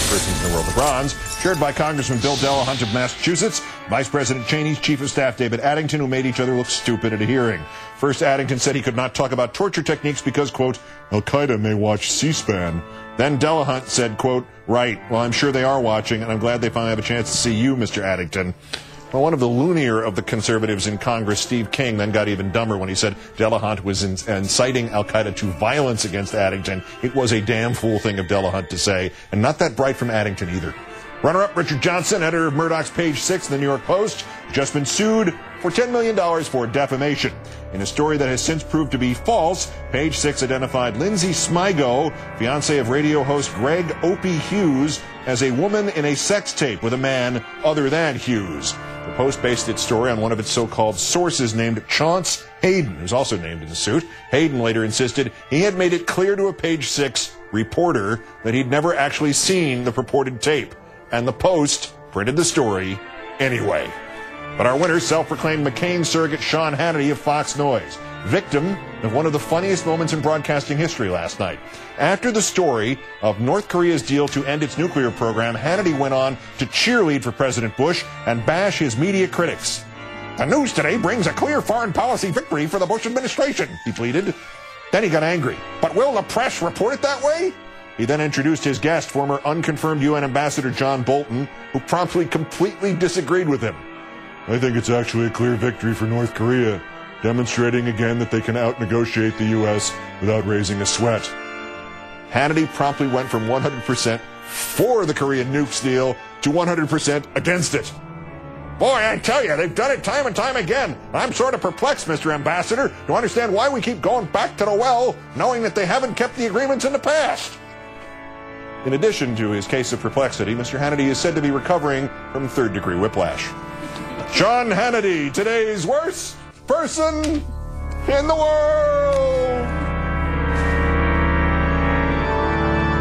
persons in the world. The bronze, shared by Congressman Bill Delahunt of Massachusetts, Vice President Cheney's Chief of Staff David Addington, who made each other look stupid at a hearing. First, Addington said he could not talk about torture techniques because, quote, Al-Qaeda may watch C-SPAN. Then Delahunt said, quote, right, well, I'm sure they are watching, and I'm glad they finally have a chance to see you, Mr. Addington. Well, one of the loonier of the conservatives in Congress, Steve King, then got even dumber when he said Delahunt was inciting Al-Qaeda to violence against Addington. It was a damn fool thing of Delahunt to say, and not that bright from Addington either. Runner-up Richard Johnson, editor of Murdoch's Page 6 in the New York Post, just been sued for $10 million for defamation. In a story that has since proved to be false, Page 6 identified Lindsay Smigo, fiancée of radio host Greg Opie Hughes, as a woman in a sex tape with a man other than Hughes. The Post based its story on one of its so-called sources named Chauncey Hayden, who's also named in the suit. Hayden later insisted he had made it clear to a Page 6 reporter that he'd never actually seen the purported tape. And the Post printed the story anyway. But our winner, self-proclaimed McCain surrogate Sean Hannity of Fox News, victim of one of the funniest moments in broadcasting history last night. After the story of North Korea's deal to end its nuclear program, Hannity went on to cheerlead for President Bush and bash his media critics. The news today brings a clear foreign policy victory for the Bush administration, he pleaded. Then he got angry. But will the press report it that way? He then introduced his guest, former unconfirmed UN Ambassador John Bolton, who promptly completely disagreed with him. I think it's actually a clear victory for North Korea, demonstrating again that they can out-negotiate the U.S. without raising a sweat. Hannity promptly went from 100% for the Korean nukes deal to 100% against it. Boy, I tell you, they've done it time and time again. I'm sort of perplexed, Mr. Ambassador, to understand why we keep going back to the well, knowing that they haven't kept the agreements in the past. In addition to his case of perplexity, Mr. Hannity is said to be recovering from third-degree whiplash. Sean Hannity, today's worst person in the world!